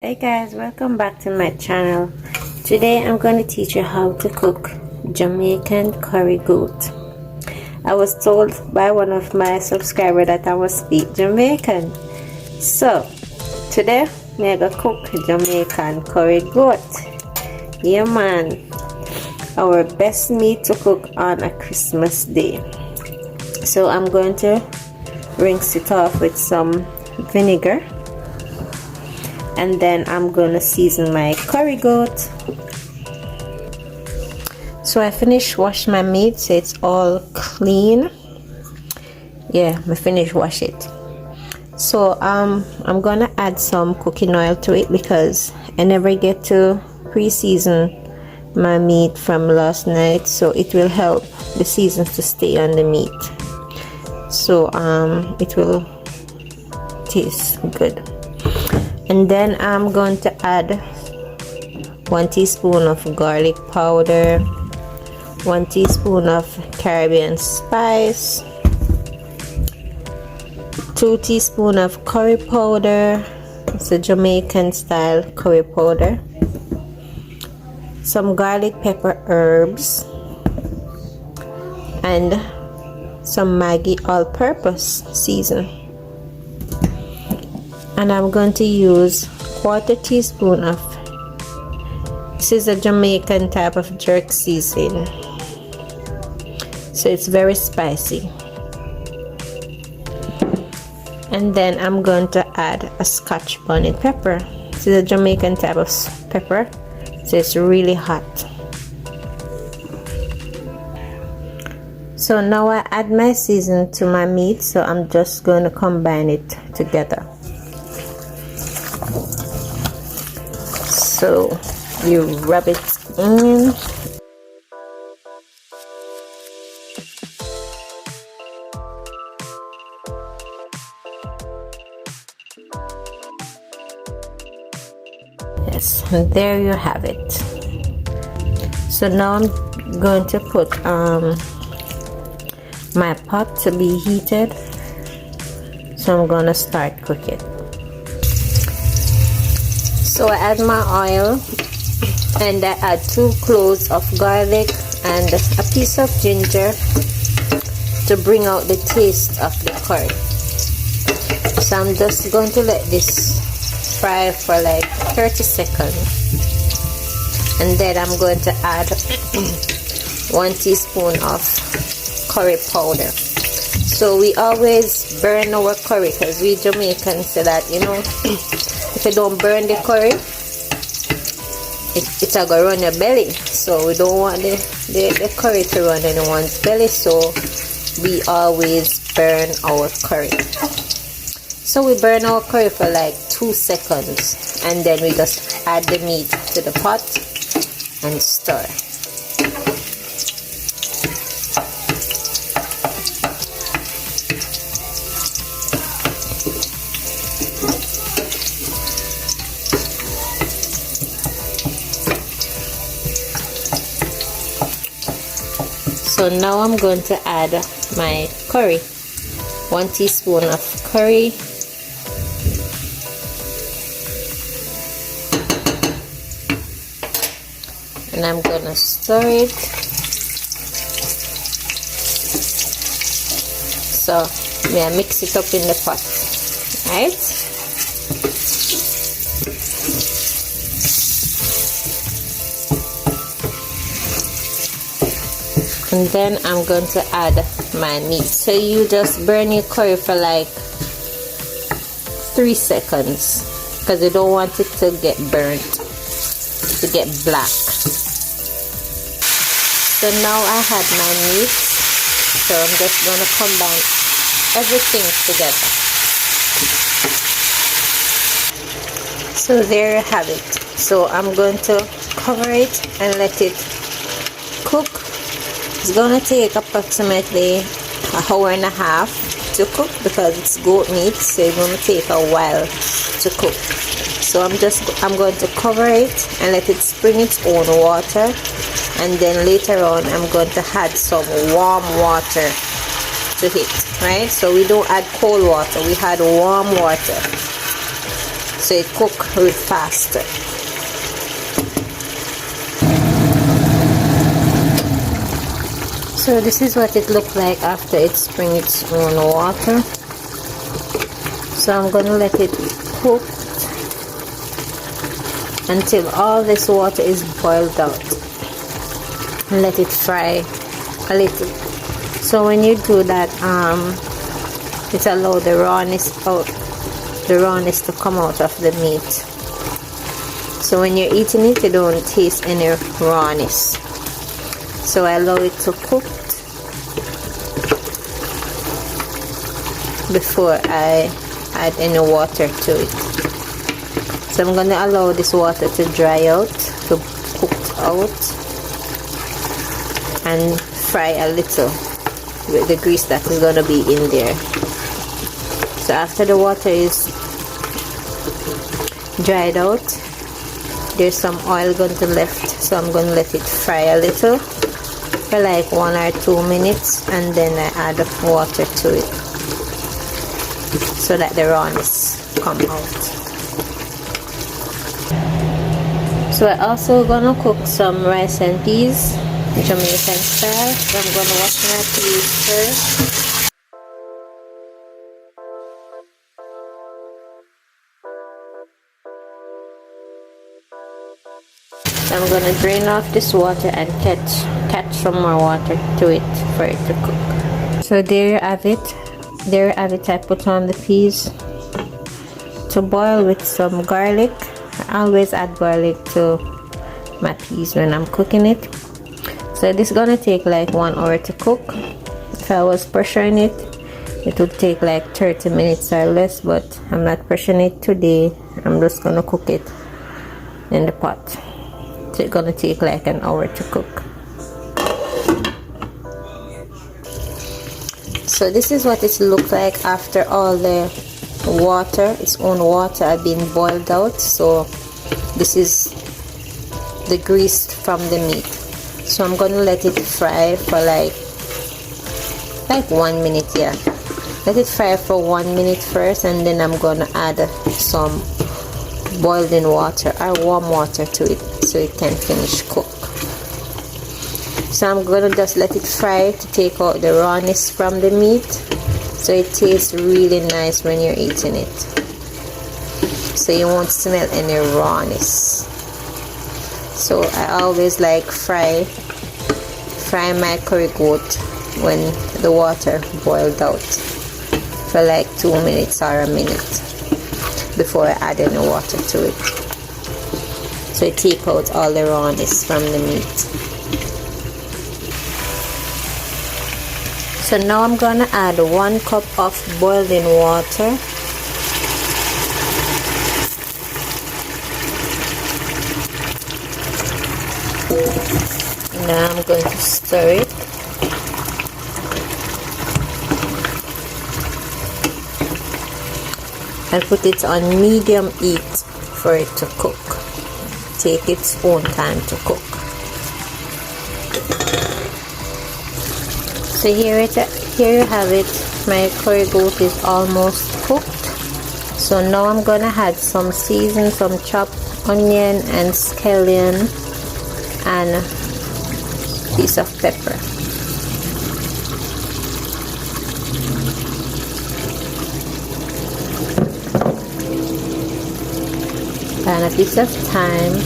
Hey guys, welcome back to my channel. Today I'm going to teach you how to cook Jamaican curry goat. I was told by one of my subscribers that I must speak Jamaican. So today I'm going to cook Jamaican curry goat. Yeah man, our best meat to cook on a Christmas day. So I'm going to rinse it off with some vinegar. And then I'm gonna season my curry goat. So I finished wash my meat, so it's all clean. Yeah, I finished wash it. So I'm gonna add some cooking oil to it because I never get to pre-season my meat from last night, so it will help the seasons to stay on the meat. So it will taste good. And then I'm going to add 1 teaspoon of garlic powder, 1 teaspoon of Caribbean spice, 2 teaspoon of curry powder. It's a Jamaican style curry powder, some garlic pepper herbs, and some Maggi all-purpose season. And I'm going to use 1/4 teaspoon of, this is a Jamaican type of jerk seasoning, so it's very spicy. And then I'm going to add a Scotch bonnet pepper. This is a Jamaican type of pepper, so it's really hot. So now I add my season to my meat, so I'm just going to combine it together. So you rub it in. Yes, and there you have it. So now I'm going to put my pot to be heated. So I'm gonna start cooking. So I add my oil, and I add 2 cloves of garlic and a piece of ginger to bring out the taste of the curry. So I'm just going to let this fry for like 30 seconds, and then I'm going to add 1 teaspoon of curry powder. So we always burn our curry because we Jamaicans say that, you know, if you don't burn the curry, it's a go run your belly. So we don't want the curry to run anyone's belly, so we always burn our curry. So we burn our curry for like 2 seconds, and then we just add the meat to the pot and stir. So now I'm going to add my curry, 1 teaspoon of curry, and I'm going to stir it. So I mix it up in the pot, right? And then I'm going to add my meat. So you just burn your curry for like 3 seconds because you don't want it to get burnt, to get black. So now I had my meat, so I'm just going to combine everything together. So there you have it. So I'm going to cover it and let it cook. It's gonna take approximately 1.5 hours to cook because it's goat meat, so it's gonna take a while to cook. So I'm going to cover it and let it spring its own water, and then later on I'm going to add some warm water to it, right? So we don't add cold water, we add warm water. so it cook real faster. So this is what it looked like after it spring its own water. So I'm gonna let it cook until all this water is boiled out, and let it fry a little. So when you do that, it allows the rawness to come out of the meat. So when you're eating it, you don't taste any rawness. So I allow it to cook before I add any water to it. So I'm going to allow this water to dry out, to cook out, and fry a little with the grease that is going to be in there. So after the water is dried out, there's some oil going to left, so I'm going to let it fry a little for like 1 or 2 minutes, and then I add water to it so that the rawness come out. So I'm also gonna cook some rice and peas, Jamaican style. So I'm gonna wash my peas first. I'm gonna drain off this water and catch some more water to it for it to cook. So there you have it. There you have it. I put on the peas to boil with some garlic. I always add garlic to my peas when I'm cooking it. So this is gonna take like 1 hour to cook. If I was pressuring it, it would take like 30 minutes or less, but I'm not pressuring it today. I'm just gonna cook it in the pot. So it's gonna take like an hour to cook. So this is what it looks like after all the water, its own water, have been boiled out. So this is the grease from the meat. So I'm gonna let it fry for like 1 minute. Yeah, let it fry for 1 minute first, and then I'm gonna add some boiled in water or warm water to it so it can finish cook. So I'm gonna just let it fry to take out the rawness from the meat, so it tastes really nice when you're eating it, so you won't smell any rawness. So I always like fry my curry goat when the water boiled out for like 2 minutes or a minute before I add any water to it, so it take out all the rawness from the meat. So now I'm gonna add 1 cup of boiling water. Now I'm going to stir it. And put it on medium heat for it to cook. Take its own time to cook. So here you have it. My curry goat is almost cooked. So now I'm gonna add some season, some chopped onion and scallion and a piece of pepper. And a piece of thyme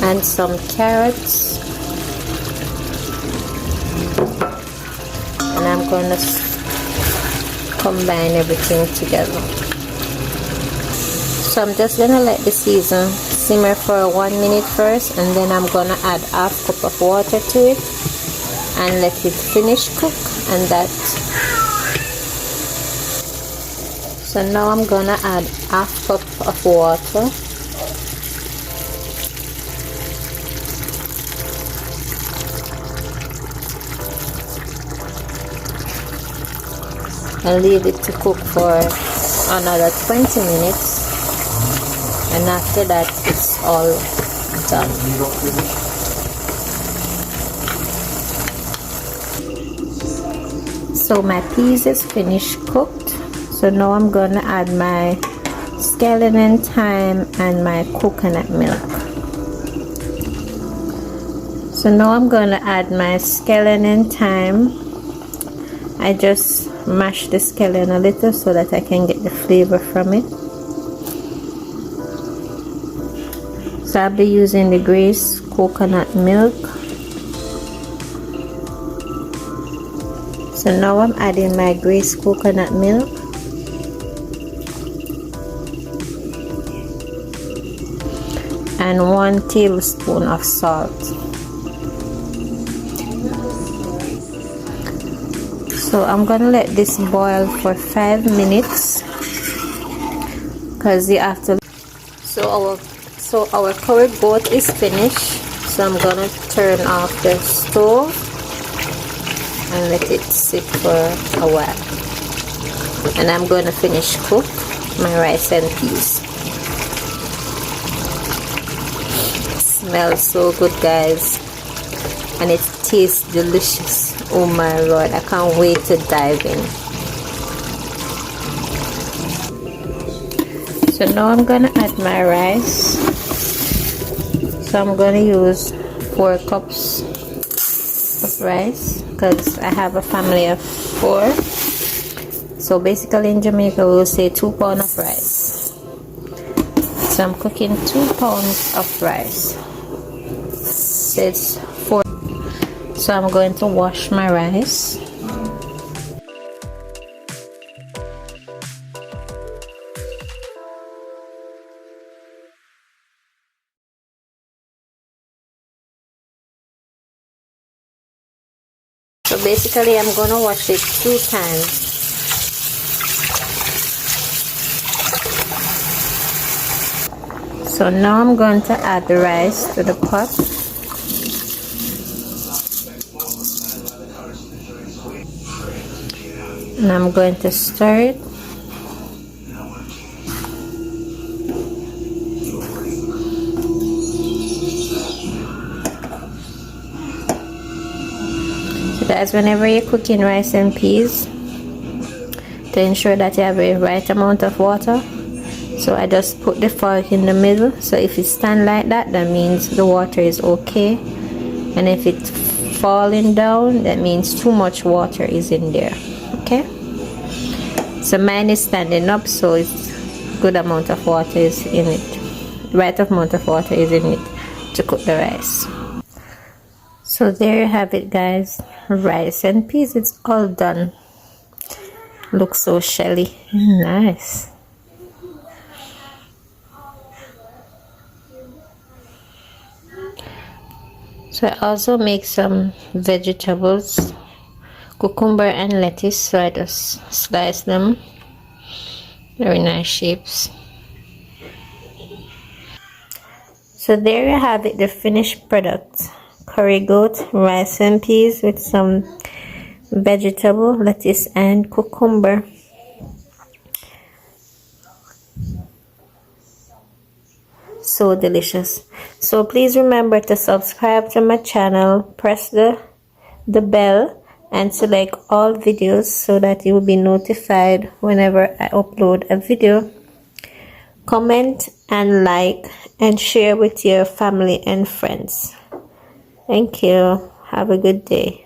and some carrots. And I'm going to combine everything together. So I'm just going to let the season simmer for 1 minute first, and then I'm going to add ½ cup of water to it and let it finish cook. And that. So now I'm going to add ½ cup of water. And leave it to cook for another 20 minutes, and after that it's all done. So my peas is finished cooked, so So now I'm gonna add my scallion and thyme and my coconut milk. So now I'm gonna add my scallion and thyme. I just mash the scallion a little so that I can get the flavor from it. So I'll be using the Grace coconut milk. So now I'm adding my Grace coconut milk. And 1 tablespoon of salt. So I'm gonna let this boil for 5 minutes because you have to. So our curry goat is finished. So I'm gonna turn off the stove and let it sit for a while. And I'm gonna finish cook my rice and peas. Smells so good, guys, and it tastes delicious. Oh my lord, I can't wait to dive in. So now I'm gonna add my rice. So I'm gonna use 4 cups of rice because I have a family of 4. So basically in Jamaica we'll say 2 pounds of rice. So I'm cooking 2 pounds of rice. So it's 4. So I'm going to wash my rice. So basically I'm gonna wash it 2 times. So now I'm going to add the rice to the pot. And I'm going to stir it. So guys, whenever you're cooking rice and peas, to ensure that you have the right amount of water, so I just put the fork in the middle. So if it stand like that, that means the water is okay, and if it's falling down, that means too much water is in there. Okay, so mine is standing up, so it's good amount of water is in it, right amount of water is in it to cook the rice. So there you have it, guys, rice and peas. It's all done. Looks so shelly, nice. So I also make some vegetables, cucumber and lettuce. So I just slice them, very nice shapes. So there you have it, the finished product. Curry goat, rice and peas with some vegetable, lettuce and cucumber. So delicious. So please remember to subscribe to my channel, press the bell and select all videos so that you will be notified whenever I upload a video. Comment and like and share with your family and friends. Thank you. Have a good day.